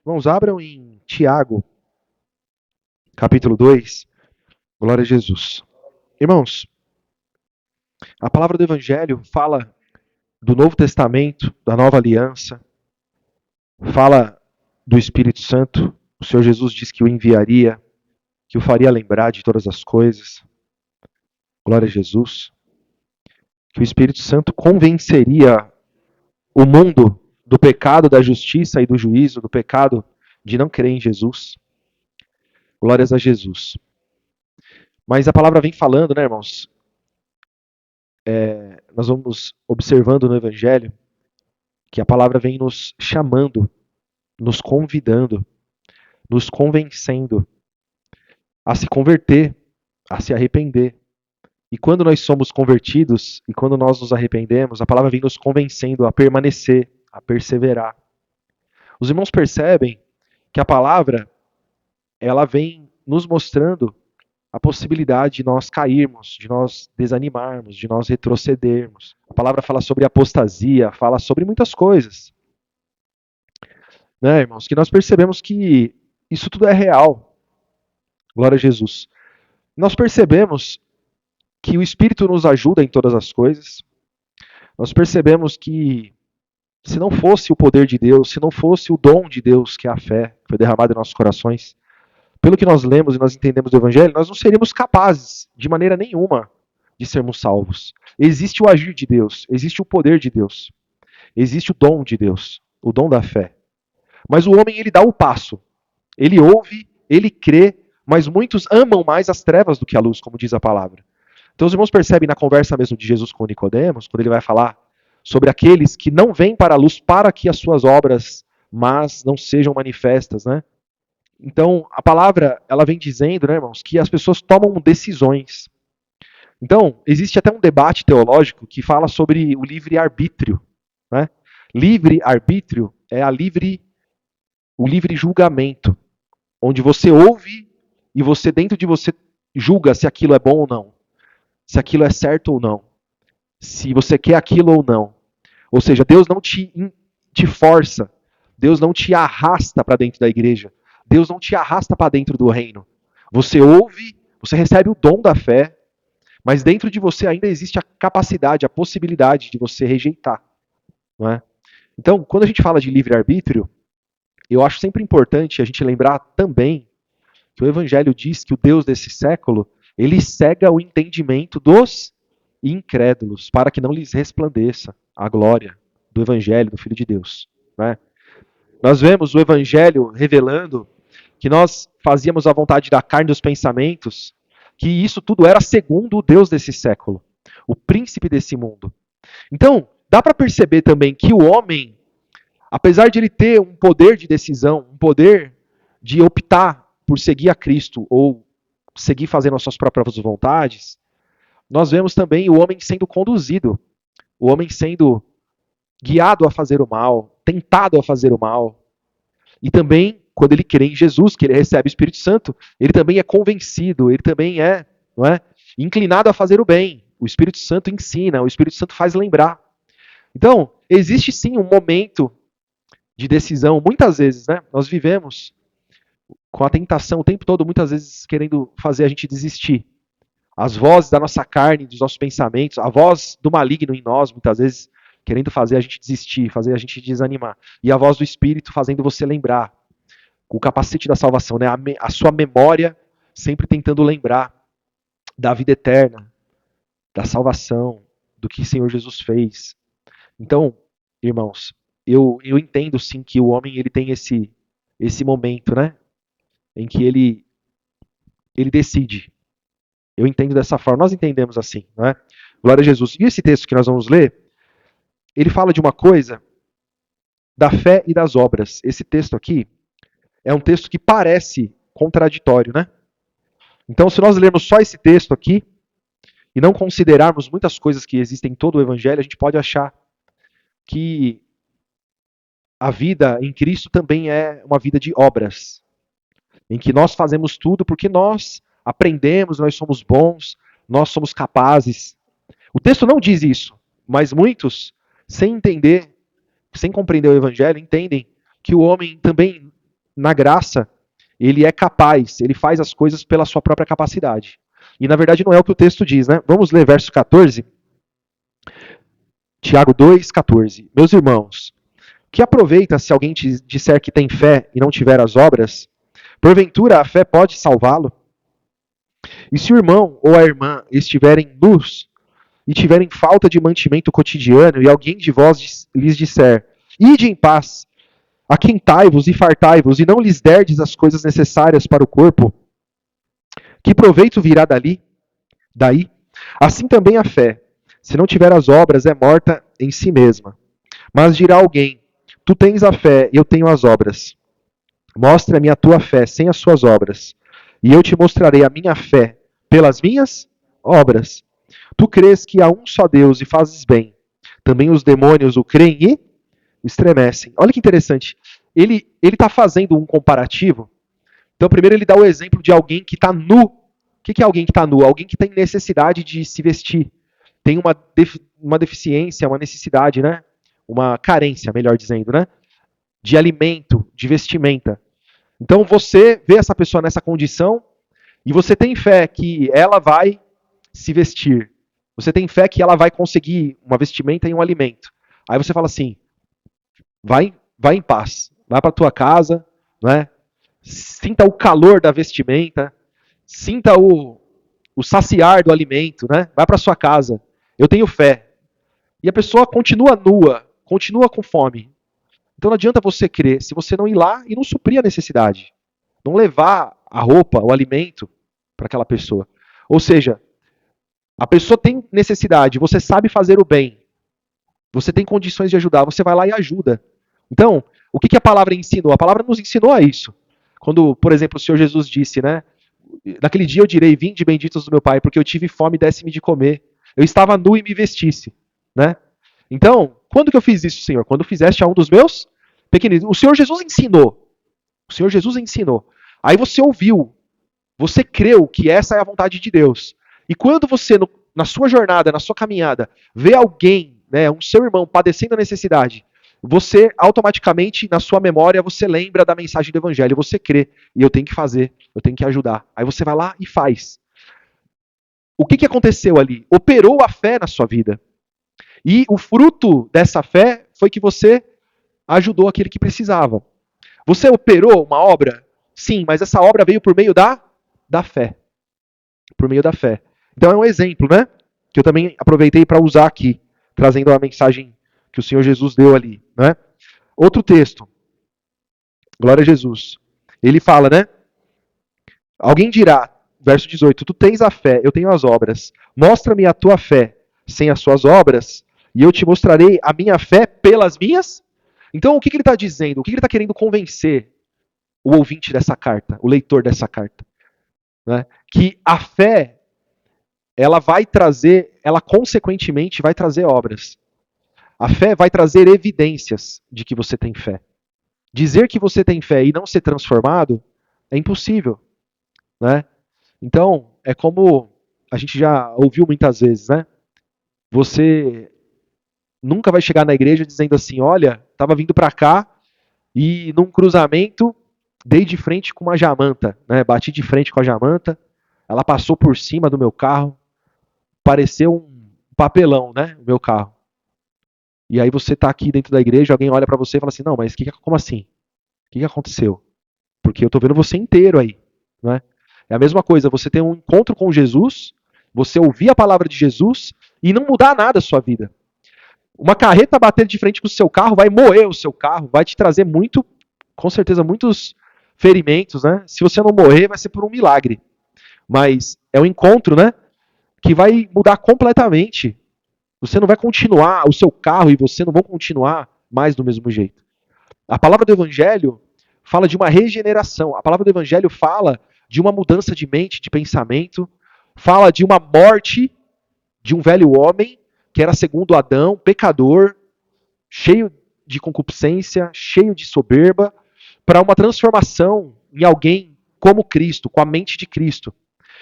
Irmãos, abram em Tiago, capítulo 2. Glória a Jesus. Irmãos, a palavra do Evangelho fala do Novo Testamento, da Nova Aliança, fala do Espírito Santo. O Senhor Jesus disse que o enviaria, que o faria lembrar de todas as coisas. Glória a Jesus. Que o Espírito Santo convenceria o mundo do pecado, da justiça e do juízo, do pecado de não crer em Jesus. Glórias a Jesus. Mas a palavra vem falando, né, irmãos? Nós vamos observando no Evangelho que a palavra vem nos chamando, nos convidando, nos convencendo a se converter, a se arrepender. E quando nós somos convertidos e quando nós nos arrependemos, a palavra vem nos convencendo a permanecer, a perseverar. Os irmãos percebem que a palavra, ela vem nos mostrando a possibilidade de nós cairmos, de nós desanimarmos, de nós retrocedermos. A palavra fala sobre apostasia, fala sobre muitas coisas. Né, irmãos? Que nós percebemos que isso tudo é real. Glória a Jesus. Nós percebemos que o Espírito nos ajuda em todas as coisas. Nós percebemos que se não fosse o poder de Deus, se não fosse o dom de Deus, que é a fé, que foi derramada em nossos corações, pelo que nós lemos e nós entendemos do Evangelho, nós não seríamos capazes, de maneira nenhuma, de sermos salvos. Existe o agir de Deus, existe o poder de Deus, existe o dom de Deus, o dom da fé. Mas o homem, ele dá o passo. Ele ouve, ele crê, mas muitos amam mais as trevas do que a luz, como diz a palavra. Então os irmãos percebem na conversa mesmo de Jesus com Nicodemos, quando ele vai falar sobre aqueles que não vêm para a luz para que as suas obras mas não sejam manifestas, né? Então, a palavra, ela vem dizendo, né, irmãos, que as pessoas tomam decisões. Então, existe até um debate teológico que fala sobre o livre-arbítrio, né? Livre-arbítrio é o livre julgamento, onde você ouve e você, dentro de você, julga se aquilo é bom ou não, se aquilo é certo ou não, se você quer aquilo ou não. Ou seja, Deus não te força, Deus não te arrasta para dentro da igreja, Deus não te arrasta para dentro do reino. Você ouve, você recebe o dom da fé, mas dentro de você ainda existe a capacidade, a possibilidade de você rejeitar. Não é? Então, quando a gente fala de livre-arbítrio, eu acho sempre importante a gente lembrar também que o Evangelho diz que o Deus desse século, ele cega o entendimento dos incrédulos, para que não lhes resplandeça a glória do Evangelho, do Filho de Deus. Né? Nós vemos o Evangelho revelando que nós fazíamos a vontade da carne e dos pensamentos, que isso tudo era segundo o Deus desse século, o príncipe desse mundo. Então, dá para perceber também que o homem, apesar de ele ter um poder de decisão, um poder de optar por seguir a Cristo ou seguir fazendo as suas próprias vontades, nós vemos também o homem sendo conduzido, o homem sendo guiado a fazer o mal, tentado a fazer o mal. E também, quando ele crê em Jesus, que ele recebe o Espírito Santo, ele também é convencido, ele também é, não é, inclinado a fazer o bem. O Espírito Santo ensina, o Espírito Santo faz lembrar. Então, existe sim um momento de decisão, muitas vezes, né? Nós vivemos com a tentação o tempo todo, muitas vezes querendo fazer a gente desistir. As vozes da nossa carne, dos nossos pensamentos, a voz do maligno em nós, muitas vezes, querendo fazer a gente desistir, fazer a gente desanimar. E a voz do Espírito fazendo você lembrar. O capacete da salvação, né? A sua memória sempre tentando lembrar da vida eterna, da salvação, do que o Senhor Jesus fez. Então, irmãos, eu entendo sim que o homem ele tem esse momento, né? Em que ele decide. Eu entendo dessa forma, nós entendemos assim, não é? Glória a Jesus. E esse texto que nós vamos ler, ele fala de uma coisa da fé e das obras. Esse texto aqui é um texto que parece contraditório, né? Então, se nós lermos só esse texto aqui e não considerarmos muitas coisas que existem em todo o Evangelho, a gente pode achar que a vida em Cristo também é uma vida de obras, em que nós fazemos tudo porque nós aprendemos, nós somos bons, nós somos capazes. O texto não diz isso, mas muitos, sem entender, sem compreender o Evangelho, entendem que o homem também na graça, ele é capaz, ele faz as coisas pela sua própria capacidade. E na verdade não é o que o texto diz, né? Vamos ler verso 14. Tiago 2,14. Meus irmãos, que aproveita se alguém te disser que tem fé e não tiver as obras? Porventura a fé pode salvá-lo? E se o irmão ou a irmã estiverem nus e tiverem falta de mantimento cotidiano, e alguém de vós lhes disser, ide em paz, aquentai-vos e fartai-vos, e não lhes derdes as coisas necessárias para o corpo, que proveito virá daí? Assim também a fé, se não tiver as obras, é morta em si mesma. Mas dirá alguém, tu tens a fé, eu tenho as obras. Mostra-me a tua fé sem as suas obras, e eu te mostrarei a minha fé pelas minhas obras. Tu crês que há um só Deus e fazes bem. Também os demônios o creem e estremecem. Olha que interessante. Ele está fazendo um comparativo. Então, primeiro ele dá o exemplo de alguém que está nu. O que é alguém que está nu? Alguém que tem necessidade de se vestir. Tem uma deficiência, uma necessidade, né? Uma carência, melhor dizendo, né? De alimento, de vestimenta. Então você vê essa pessoa nessa condição e você tem fé que ela vai se vestir. Você tem fé que ela vai conseguir uma vestimenta e um alimento. Aí você fala assim: vai em paz, vai para tua casa, né? Sinta o calor da vestimenta, sinta o saciar do alimento, né? Vai para sua casa. Eu tenho fé. E a pessoa continua nua, continua com fome. Então não adianta você crer se você não ir lá e não suprir a necessidade. Não levar a roupa, o alimento para aquela pessoa. Ou seja, a pessoa tem necessidade, você sabe fazer o bem, você tem condições de ajudar, você vai lá e ajuda. Então, o que a palavra ensinou? A palavra nos ensinou a isso. Quando, por exemplo, o Senhor Jesus disse, né? Naquele dia eu direi, vinde benditos do meu Pai, porque eu tive fome e desse-me de comer. Eu estava nu e me vestisse, né? Então, quando que eu fiz isso, Senhor? Quando fizeste a um dos meus pequeninos. O Senhor Jesus ensinou. O Senhor Jesus ensinou. Aí você ouviu, você creu que essa é a vontade de Deus. E quando você, na sua jornada, na sua caminhada, vê alguém, né, um seu irmão padecendo a necessidade, você automaticamente, na sua memória, você lembra da mensagem do Evangelho, você crê, e eu tenho que fazer, eu tenho que ajudar. Aí você vai lá e faz. O que aconteceu ali? Operou a fé na sua vida. E o fruto dessa fé foi que você ajudou aquele que precisava. Você operou uma obra? Sim, mas essa obra veio por meio da fé. Por meio da fé. Então é um exemplo, né? Que eu também aproveitei para usar aqui, trazendo a mensagem que o Senhor Jesus deu ali, né? Outro texto. Glória a Jesus. Ele fala, né? Alguém dirá, verso 18, tu tens a fé, eu tenho as obras. Mostra-me a tua fé sem as suas obras, e eu te mostrarei a minha fé pelas minhas. Então, o que ele está dizendo? O que ele está querendo convencer o ouvinte dessa carta, o leitor dessa carta? Né? Que a fé, ela vai trazer, ela consequentemente vai trazer obras. A fé vai trazer evidências de que você tem fé. Dizer que você tem fé e não ser transformado é impossível. Né? Então, é como a gente já ouviu muitas vezes, né? Você nunca vai chegar na igreja dizendo assim, olha, estava vindo para cá e num cruzamento dei de frente com uma jamanta, né? Bati de frente com a jamanta, ela passou por cima do meu carro, pareceu um papelão, né? O meu carro. E aí você está aqui dentro da igreja, alguém olha para você e fala assim, não, mas como assim? O que aconteceu? Porque eu estou vendo você inteiro aí, né? É a mesma coisa, você ter um encontro com Jesus, você ouvir a palavra de Jesus e não mudar nada a sua vida. Uma carreta bater de frente com o seu carro vai moer o seu carro, vai te trazer muito, com certeza, muitos ferimentos, né? Se você não morrer, vai ser por um milagre. Mas é um encontro, né? Que vai mudar completamente. Você não vai continuar, o seu carro e você não vão continuar mais do mesmo jeito. A palavra do Evangelho fala de uma regeneração. A palavra do Evangelho fala de uma mudança de mente, de pensamento. Fala de uma morte de um velho homem, que era segundo Adão, pecador, cheio de concupiscência, cheio de soberba, para uma transformação em alguém como Cristo, com a mente de Cristo.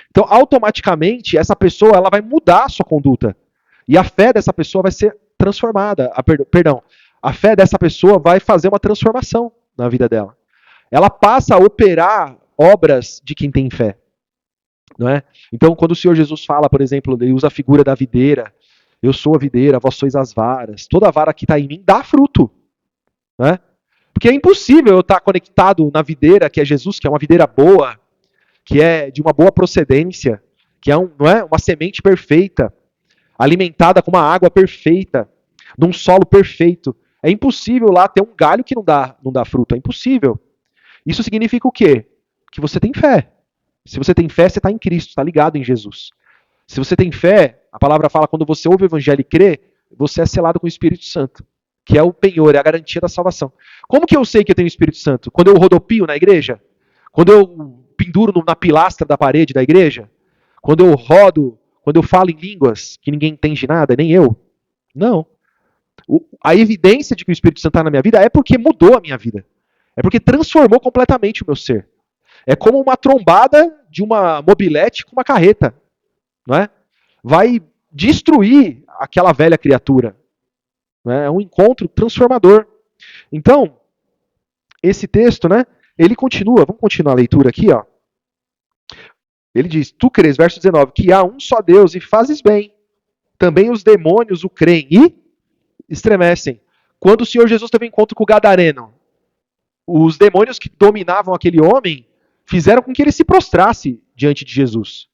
Então, automaticamente, essa pessoa ela vai mudar a sua conduta. E a fé dessa pessoa vai ser transformada. A fé dessa pessoa vai fazer uma transformação na vida dela. ela passa a operar obras de quem tem fé. Não é? Então, quando o Senhor Jesus fala, por exemplo, ele usa a figura da videira, eu sou a videira, vós sois as varas, toda vara que está em mim dá fruto. Não é? Porque é impossível eu estar conectado na videira, que é Jesus, que é uma videira boa, que é de uma boa procedência, que é, não é uma semente perfeita, alimentada com uma água perfeita, num solo perfeito. É impossível lá ter um galho que não dá fruto. É impossível. Isso significa o quê? Que você tem fé. Se você tem fé, você está em Cristo, está ligado em Jesus. Se você tem fé, a palavra fala, quando você ouve o evangelho e crê, você é selado com o Espírito Santo, que é o penhor, é a garantia da salvação. Como que eu sei que eu tenho o Espírito Santo? Quando eu rodopio na igreja? Quando eu penduro na pilastra da parede da igreja? Quando eu rodo, quando eu falo em línguas que ninguém entende nada, nem eu? Não. A evidência de que o Espírito Santo está na minha vida é porque mudou a minha vida. É porque transformou completamente o meu ser. É como uma trombada de uma mobilete com uma carreta, não é? Vai destruir aquela velha criatura. Não é? É um encontro transformador. Então, esse texto, né? Ele continua, vamos continuar a leitura aqui, ó. Ele diz: Tu crês, verso 19, que há um só Deus e fazes bem. Também os demônios o creem e estremecem. Quando o Senhor Jesus teve um encontro com o Gadareno, os demônios que dominavam aquele homem fizeram com que ele se prostrasse diante de Jesus.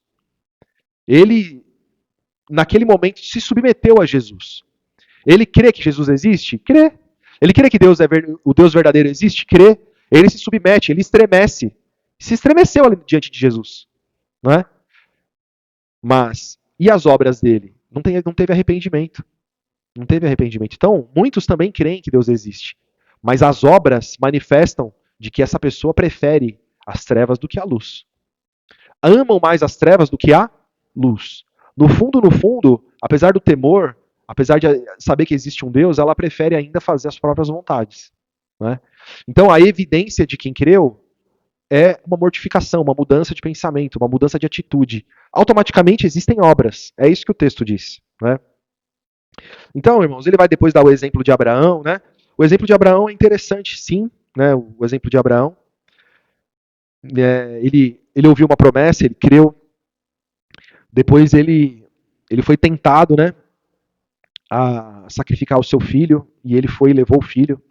Ele, naquele momento, se submeteu a Jesus. Ele crê que Jesus existe? Crê. Ele crê que Deus o Deus verdadeiro existe? Crê. Ele se submete, ele estremece. Se estremeceu ali diante de Jesus. Não é? Mas, e as obras dele? Não teve arrependimento. Não teve arrependimento. Então, muitos também creem que Deus existe. Mas as obras manifestam de que essa pessoa prefere as trevas do que a luz. Amam mais as trevas do que a luz. No fundo, apesar do temor, apesar de saber que existe um Deus, ela prefere ainda fazer as próprias vontades. Né? Então, a evidência de quem creu é uma mortificação, uma mudança de pensamento, uma mudança de atitude. Automaticamente existem obras. É isso que o texto diz. Né? Então, irmãos, ele vai depois dar o exemplo de Abraão. Né? O exemplo de Abraão é interessante, sim. Né? O exemplo de Abraão. Ele ouviu uma promessa, ele creu. Depois ele foi tentado, né, a sacrificar o seu filho, e ele foi e levou o filho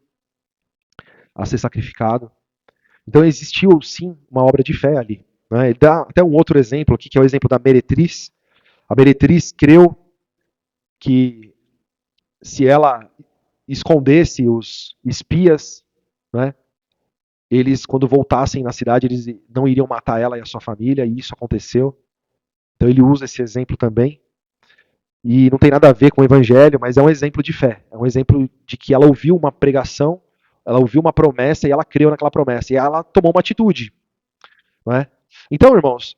a ser sacrificado. Então existiu, sim, uma obra de fé ali. Né? Ele dá até um outro exemplo aqui, que é o exemplo da meretriz. A meretriz creu que se ela escondesse os espias, né, eles, quando voltassem na cidade, eles não iriam matar ela e a sua família, e isso aconteceu. Então ele usa esse exemplo também. E não tem nada a ver com o evangelho, mas é um exemplo de fé. É um exemplo de que ela ouviu uma pregação, ela ouviu uma promessa e ela creu naquela promessa. E ela tomou uma atitude. Não é? Então, irmãos,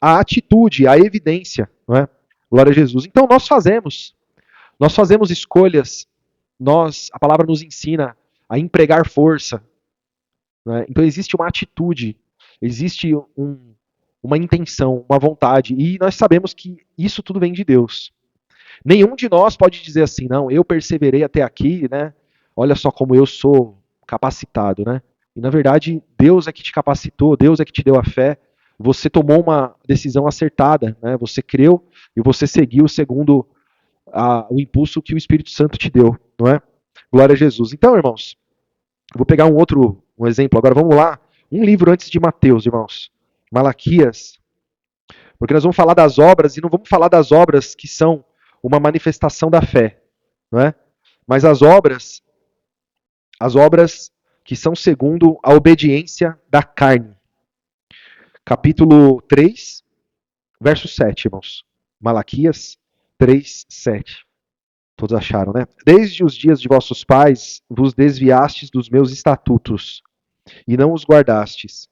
a atitude, a evidência, não é? Glória a Jesus. Então nós fazemos escolhas, a palavra nos ensina a empregar força. Não é? Então existe uma atitude, existe uma intenção, uma vontade, e nós sabemos que isso tudo vem de Deus. Nenhum de nós pode dizer assim, não, eu perseverei até aqui, né? Olha só como eu sou capacitado, né? E na verdade, Deus é que te capacitou, Deus é que te deu a fé. Você tomou uma decisão acertada, né? Você creu e você seguiu segundo o impulso que o Espírito Santo te deu, não é? Glória a Jesus. Então, irmãos, eu vou pegar um exemplo agora. Vamos lá, um livro antes de Mateus, irmãos. Malaquias. Porque nós vamos falar das obras e não vamos falar das obras que são uma manifestação da fé, não é? Mas as obras que são segundo a obediência da carne. Capítulo 3, verso 7, irmãos. Malaquias 3, 7. Todos acharam, né? Desde os dias de vossos pais vos desviastes dos meus estatutos e não os guardastes.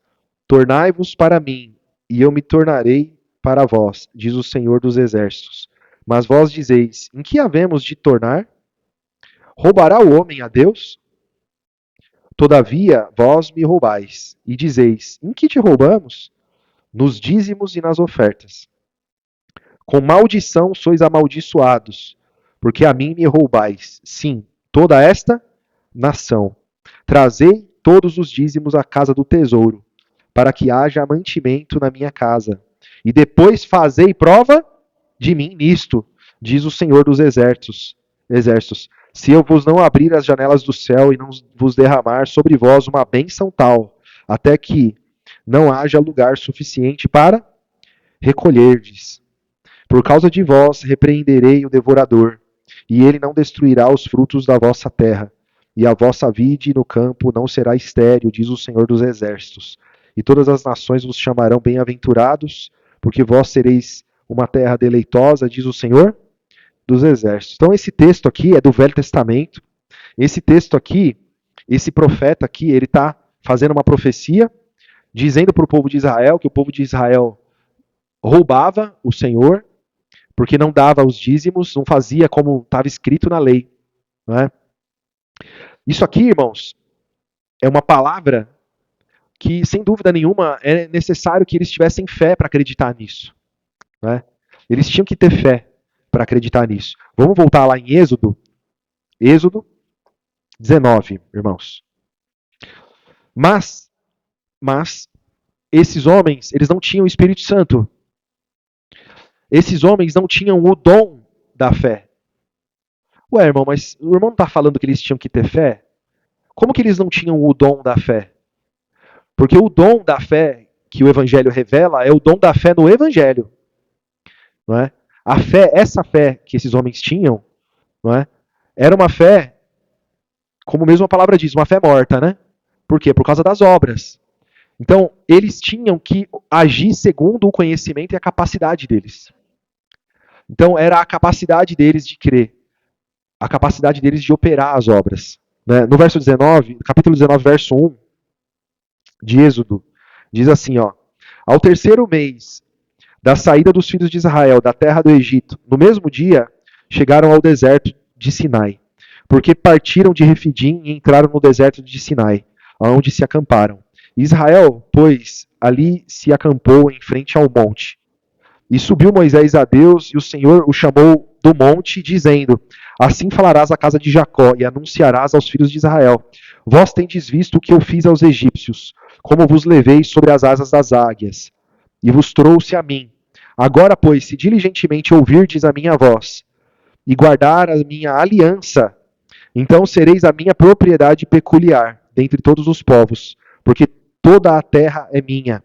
Tornai-vos para mim, e eu me tornarei para vós, diz o Senhor dos Exércitos. Mas vós dizeis: em que havemos de tornar? Roubará o homem a Deus? Todavia vós me roubais, e dizeis: em que te roubamos? Nos dízimos e nas ofertas. Com maldição sois amaldiçoados, porque a mim me roubais, sim, toda esta nação. Trazei todos os dízimos à casa do tesouro, para que haja mantimento na minha casa. E depois fazei prova de mim nisto, diz o Senhor dos exércitos. Se eu vos não abrir as janelas do céu e não vos derramar sobre vós uma bênção tal, até que não haja lugar suficiente para recolherdes. Por causa de vós repreenderei o devorador, e ele não destruirá os frutos da vossa terra, e a vossa vide no campo não será estéril, diz o Senhor dos exércitos. E todas as nações vos chamarão bem-aventurados, porque vós sereis uma terra deleitosa, diz o Senhor dos exércitos. Então esse texto aqui é do Velho Testamento. Esse texto aqui, esse profeta aqui, ele está fazendo uma profecia, dizendo para o povo de Israel que o povo de Israel roubava o Senhor, porque não dava os dízimos, não fazia como estava escrito na lei. Não é? Isso aqui, irmãos, é uma palavra que, sem dúvida nenhuma, é necessário que eles tivessem fé para acreditar nisso. Não é? Eles tinham que ter fé para acreditar nisso. Vamos voltar lá em Êxodo. Êxodo 19, irmãos. Mas esses homens, eles não tinham o Espírito Santo. Esses homens não tinham o dom da fé. Ué, irmão, mas o irmão não está falando que eles tinham que ter fé? Como que eles não tinham o dom da fé? Porque o dom da fé que o Evangelho revela é o dom da fé no Evangelho. Não é? A fé, essa fé que esses homens tinham, não é? Era uma fé, como mesmo a palavra diz, uma fé morta, né? Por quê? Por causa das obras. Então, eles tinham que agir segundo o conhecimento e a capacidade deles. Então, era a capacidade deles de crer, a capacidade deles de operar as obras. Né? No verso 19, capítulo 19, verso 1 de Êxodo, diz assim, ó: ao terceiro mês da saída dos filhos de Israel da terra do Egito, no mesmo dia, chegaram ao deserto de Sinai, porque partiram de Refidim e entraram no deserto de Sinai, onde se acamparam. Israel, pois, ali se acampou em frente ao monte. E subiu Moisés a Deus, e o Senhor o chamou do monte, dizendo: assim falarás à casa de Jacó, e anunciarás aos filhos de Israel: vós tendes visto o que eu fiz aos egípcios, como vos levei sobre as asas das águias, e vos trouxe a mim. Agora, pois, se diligentemente ouvirdes a minha voz, e guardar a minha aliança, então sereis a minha propriedade peculiar, dentre todos os povos, porque toda a terra é minha.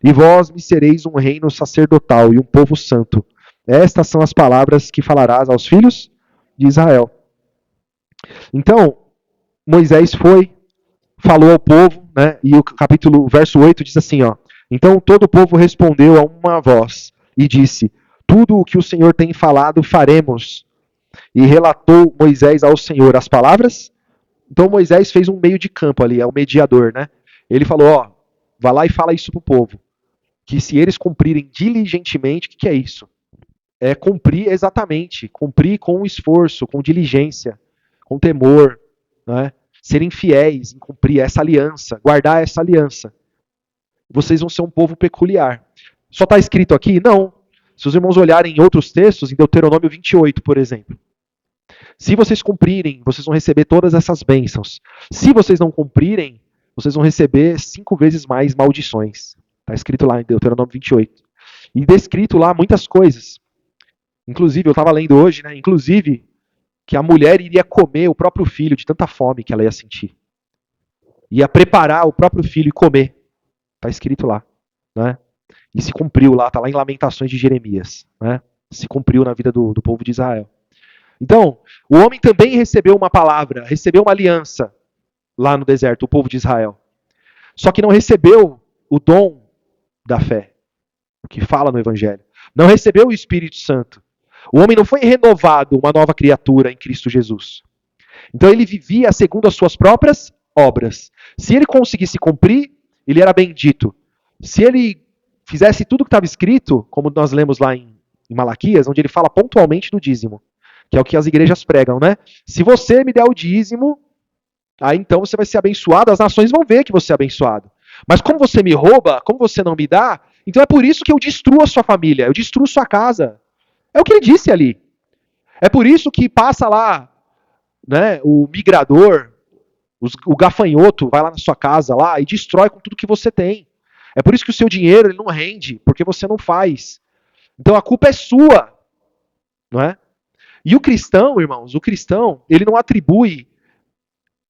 E vós me sereis um reino sacerdotal e um povo santo. Estas são as palavras que falarás aos filhos de Israel. Então, Moisés falou ao povo, né, e o verso 8 diz assim, ó: então todo o povo respondeu a uma voz e disse: tudo o que o Senhor tem falado faremos. E relatou Moisés ao Senhor as palavras. Então Moisés fez um meio de campo ali, é o mediador, né? Ele falou, ó, vai lá e fala isso pro povo, que se eles cumprirem diligentemente, o que é isso? É cumprir exatamente, cumprir com esforço, com diligência, com temor, né? Serem fiéis em cumprir essa aliança, guardar essa aliança. Vocês vão ser um povo peculiar. Só está escrito aqui? Não. Se os irmãos olharem em outros textos, em Deuteronômio 28, por exemplo. Se vocês cumprirem, vocês vão receber todas essas bênçãos. Se vocês não cumprirem, vocês vão receber 5 vezes mais maldições. Está escrito lá em Deuteronômio 28. E descrito lá muitas coisas. Inclusive, eu estava lendo hoje, né? Inclusive, que a mulher iria comer o próprio filho de tanta fome que ela ia sentir. Ia preparar o próprio filho e comer. Está escrito lá. Né? E se cumpriu lá, está lá em Lamentações de Jeremias. Né? Se cumpriu na vida do povo de Israel. Então, o homem também recebeu uma palavra, recebeu uma aliança lá no deserto, o povo de Israel. Só que não recebeu o dom da fé, que fala no Evangelho. Não recebeu o Espírito Santo. O homem não foi renovado, uma nova criatura em Cristo Jesus. Então ele vivia segundo as suas próprias obras. Se ele conseguisse cumprir, ele era bendito. Se ele fizesse tudo o que estava escrito, como nós lemos lá em Malaquias, onde ele fala pontualmente do dízimo, que é o que as igrejas pregam, né? Se você me der o dízimo, aí então você vai ser abençoado, as nações vão ver que você é abençoado. Mas como você me rouba, como você não me dá, então é por isso que eu destruo a sua família, eu destruo sua casa. É o que ele disse ali. É por isso que passa lá, né, o migrador, O gafanhoto vai lá na sua casa lá e destrói com tudo que você tem. É por isso que o seu dinheiro ele não rende, porque você não faz. Então a culpa é sua, não é? E o cristão, irmãos, o cristão, ele não atribui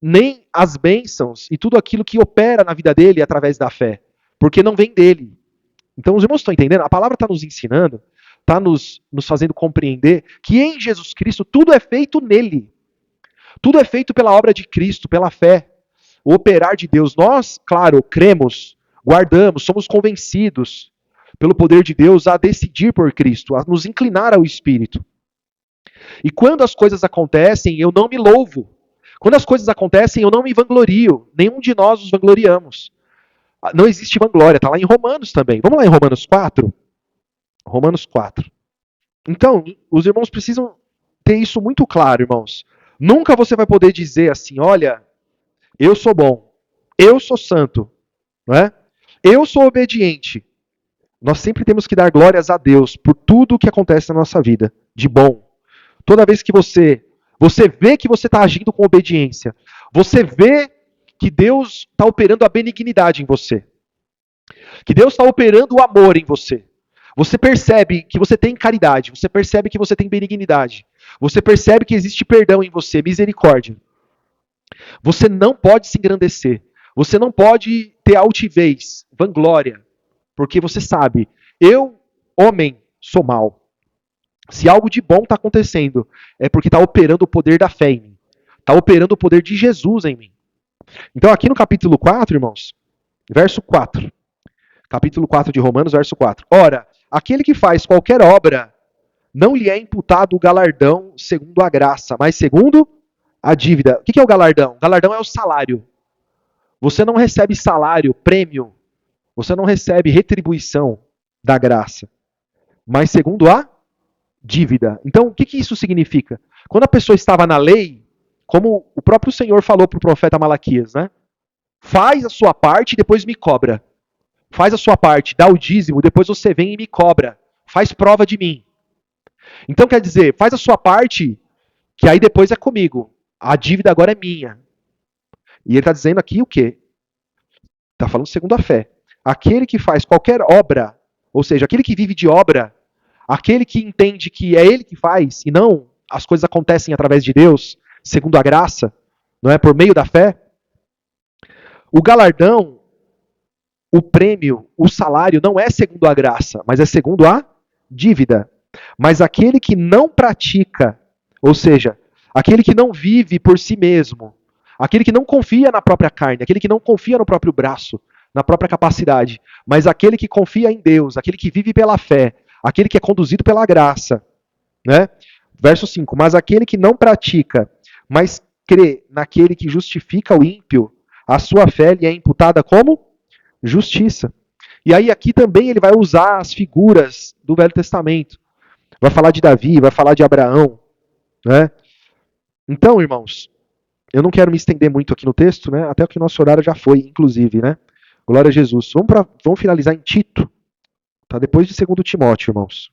nem as bênçãos e tudo aquilo que opera na vida dele através da fé, porque não vem dele. Então os irmãos estão entendendo? A palavra está nos ensinando, está nos fazendo compreender que em Jesus Cristo tudo é feito nele. Tudo é feito pela obra de Cristo, pela fé, o operar de Deus. Nós, claro, cremos, guardamos, somos convencidos pelo poder de Deus a decidir por Cristo, a nos inclinar ao Espírito. E quando as coisas acontecem, eu não me louvo. Quando as coisas acontecem, eu não me vanglorio. Nenhum de nós nos vangloriamos. Não existe vanglória, está lá em Romanos também. Vamos lá em Romanos 4? Romanos 4. Então, os irmãos precisam ter isso muito claro, irmãos. Nunca você vai poder dizer assim, olha, eu sou bom, eu sou santo, não é? Eu sou obediente. Nós sempre temos que dar glórias a Deus por tudo o que acontece na nossa vida, de bom. Toda vez que você vê que você está agindo com obediência, você vê que Deus está operando a benignidade em você, que Deus está operando o amor em você. Você percebe que você tem caridade, você percebe que você tem benignidade, você percebe que existe perdão em você, misericórdia. Você não pode se engrandecer, você não pode ter altivez, vanglória, porque você sabe, eu, homem, sou mau. Se algo de bom está acontecendo, é porque está operando o poder da fé em mim. Está operando o poder de Jesus em mim. Então, aqui no capítulo 4, irmãos, verso 4. Capítulo 4 de Romanos, verso 4. Ora, aquele que faz qualquer obra, não lhe é imputado o galardão segundo a graça, mas segundo a dívida. O que é o galardão? O galardão é o salário. Você não recebe salário, prêmio. Você não recebe retribuição da graça, mas segundo a dívida. Então, o que isso significa? Quando a pessoa estava na lei, como o próprio Senhor falou para o profeta Malaquias, né? Faz a sua parte e depois me cobra. Faz a sua parte, dá o dízimo, depois você vem e me cobra. Faz prova de mim. Então, quer dizer, faz a sua parte, que aí depois é comigo. A dívida agora é minha. E ele está dizendo aqui o quê? Está falando segundo a fé. Aquele que faz qualquer obra, ou seja, aquele que vive de obra, aquele que entende que é ele que faz e não as coisas acontecem através de Deus, segundo a graça, não é por meio da fé. O galardão, o prêmio, o salário não é segundo a graça, mas é segundo a dívida. Mas aquele que não pratica, ou seja, aquele que não vive por si mesmo, aquele que não confia na própria carne, aquele que não confia no próprio braço, na própria capacidade, mas aquele que confia em Deus, aquele que vive pela fé, aquele que é conduzido pela graça, né? Verso 5, mas aquele que não pratica, mas crê naquele que justifica o ímpio, a sua fé lhe é imputada como justiça. E aí aqui também ele vai usar as figuras do Velho Testamento. Vai falar de Davi, vai falar de Abraão, né? Então, irmãos, eu não quero me estender muito aqui no texto, né? Até que o nosso horário já foi, inclusive, né? Glória a Jesus. Vamos finalizar em Tito. Tá? Depois de 2 Timóteo, irmãos.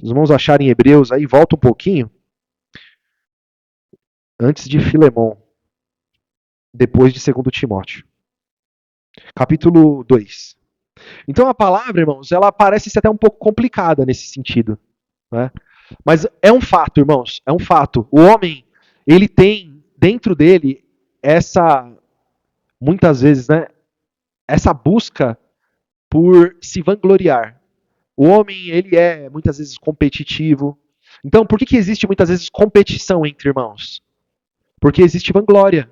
Os irmãos acharem Hebreus aí, volta um pouquinho. Antes de Filemão. Depois de 2 Timóteo. Capítulo 2. Então a palavra, irmãos, ela parece ser até um pouco complicada nesse sentido. Né? Mas é um fato, irmãos. É um fato. O homem, ele tem dentro dele essa, muitas vezes, né? Essa busca por se vangloriar. O homem, ele é muitas vezes competitivo. Então, por que existe muitas vezes competição entre irmãos? Porque existe vanglória.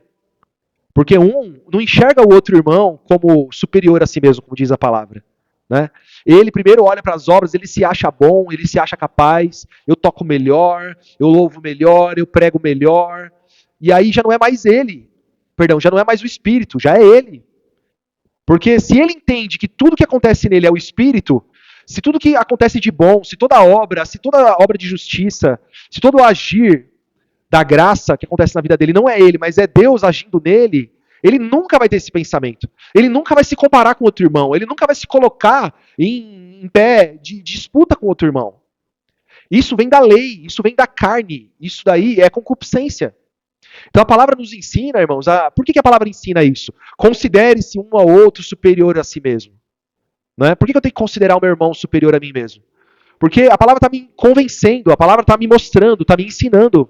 Porque um não enxerga o outro irmão como superior a si mesmo, como diz a palavra. Né? Ele primeiro olha para as obras, ele se acha bom, ele se acha capaz, eu toco melhor, eu louvo melhor, eu prego melhor. E aí já não é mais ele. Perdão, já não é mais o Espírito, já é ele. Porque se ele entende que tudo que acontece nele é o Espírito, se tudo que acontece de bom, se toda obra de justiça, se todo o agir da graça que acontece na vida dele não é ele, mas é Deus agindo nele, ele nunca vai ter esse pensamento. Ele nunca vai se comparar com outro irmão. Ele nunca vai se colocar em pé de disputa com outro irmão. Isso vem da lei, isso vem da carne. Isso daí é concupiscência. Então a palavra nos ensina, irmãos, por que a palavra ensina isso? Considere-se um ao outro superior a si mesmo. Não é? Por que eu tenho que considerar o meu irmão superior a mim mesmo? Porque a palavra está me convencendo, a palavra está me mostrando, está me ensinando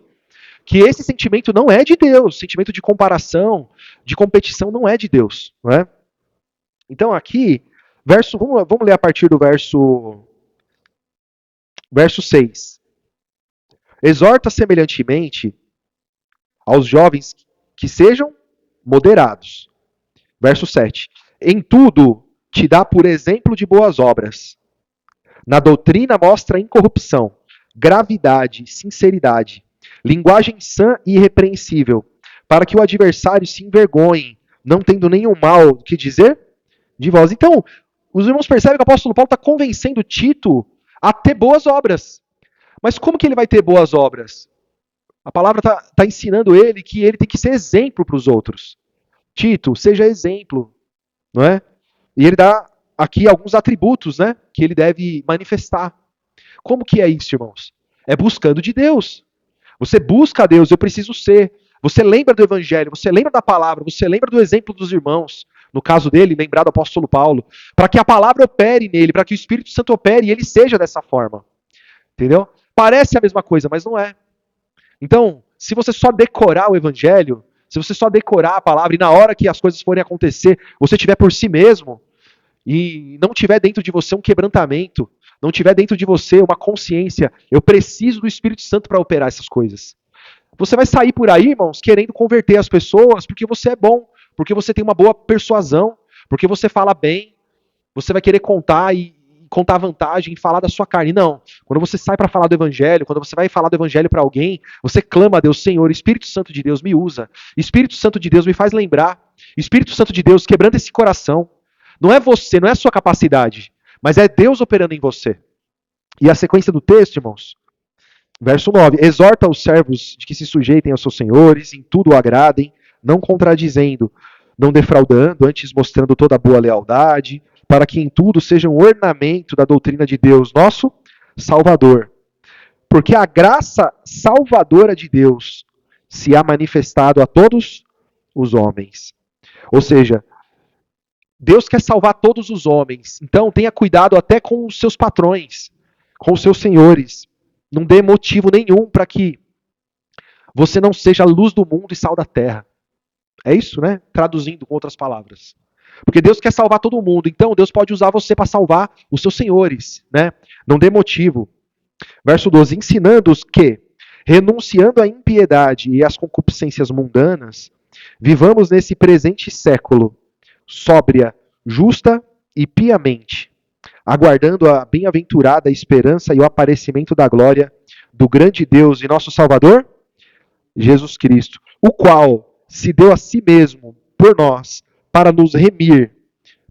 que esse sentimento não é de Deus, sentimento de comparação, de competição não é de Deus. Não é? Então aqui, vamos ler a partir do verso 6. Exorta semelhantemente aos jovens que sejam moderados. Verso 7. Em tudo te dá por exemplo de boas obras. Na doutrina mostra incorrupção, gravidade, sinceridade, linguagem sã e irrepreensível, para que o adversário se envergonhe, não tendo nenhum mal que dizer de vós. Então, os irmãos percebem que o apóstolo Paulo está convencendo Tito a ter boas obras. Mas como que ele vai ter boas obras? A palavra está ensinando ele que ele tem que ser exemplo para os outros. Tito, seja exemplo, não é? E ele dá aqui alguns atributos, né, que ele deve manifestar. Como que é isso, irmãos? É buscando de Deus. Você busca a Deus, eu preciso ser. Você lembra do evangelho, você lembra da palavra, você lembra do exemplo dos irmãos. No caso dele, lembrar do apóstolo Paulo, para que a palavra opere nele, para que o Espírito Santo opere e ele seja dessa forma. Entendeu? Parece a mesma coisa, mas não é. Então, se você só decorar o evangelho, se você só decorar a palavra e na hora que as coisas forem acontecer, você tiver por si mesmo e não tiver dentro de você um quebrantamento, não tiver dentro de você uma consciência, eu preciso do Espírito Santo para operar essas coisas. Você vai sair por aí, irmãos, querendo converter as pessoas porque você é bom, porque você tem uma boa persuasão, porque você fala bem, você vai querer contar vantagem e falar da sua carne. Não. Quando você sai para falar do evangelho, quando você vai falar do evangelho para alguém, você clama a Deus, Senhor, Espírito Santo de Deus, me usa. Espírito Santo de Deus me faz lembrar. Espírito Santo de Deus, quebranta esse coração. Não é você, não é a sua capacidade, mas é Deus operando em você. E a sequência do texto, irmãos, verso 9: exorta os servos de que se sujeitem aos seus senhores, em tudo o agradem, não contradizendo, não defraudando, antes mostrando toda a boa lealdade, para que em tudo seja um ornamento da doutrina de Deus, nosso Salvador. Porque a graça salvadora de Deus se há manifestado a todos os homens. Ou seja, Deus quer salvar todos os homens. Então tenha cuidado até com os seus patrões, com os seus senhores. Não dê motivo nenhum para que você não seja a luz do mundo e sal da terra. É isso, né? Traduzindo com outras palavras. Porque Deus quer salvar todo mundo, então Deus pode usar você para salvar os seus senhores, né? Não dê motivo. Verso 12: ensinando-os que, renunciando à impiedade e às concupiscências mundanas, vivamos nesse presente século, sóbria, justa e piamente, aguardando a bem-aventurada esperança e o aparecimento da glória do grande Deus e nosso Salvador, Jesus Cristo, o qual se deu a si mesmo por nós para nos remir,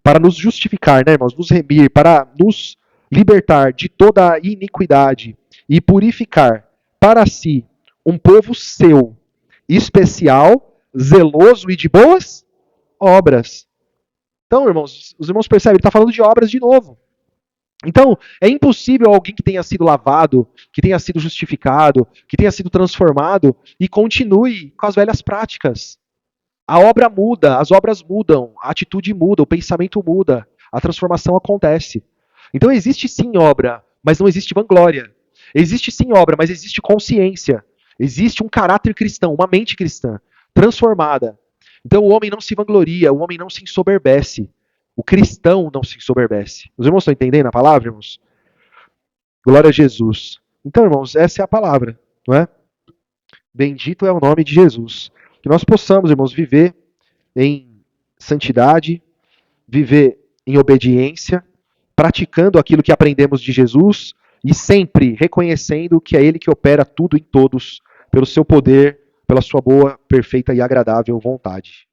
para nos justificar, né, irmãos? Nos remir, para nos libertar de toda a iniquidade e purificar para si um povo seu, especial, zeloso e de boas obras. Então, irmãos, os irmãos percebem, ele está falando de obras de novo. Então, é impossível alguém que tenha sido lavado, que tenha sido justificado, que tenha sido transformado e continue com as velhas práticas. A obra muda, as obras mudam, a atitude muda, o pensamento muda, a transformação acontece. Então existe sim obra, mas não existe vanglória. Existe sim obra, mas existe consciência. Existe um caráter cristão, uma mente cristã, transformada. Então o homem não se vangloria, o homem não se ensoberbece. O cristão não se ensoberbece. Os irmãos estão entendendo a palavra, irmãos? Glória a Jesus. Então, irmãos, essa é a palavra, não é? Bendito é o nome de Jesus. Que nós possamos, irmãos, viver em santidade, viver em obediência, praticando aquilo que aprendemos de Jesus e sempre reconhecendo que é Ele que opera tudo em todos, pelo seu poder, pela sua boa, perfeita e agradável vontade.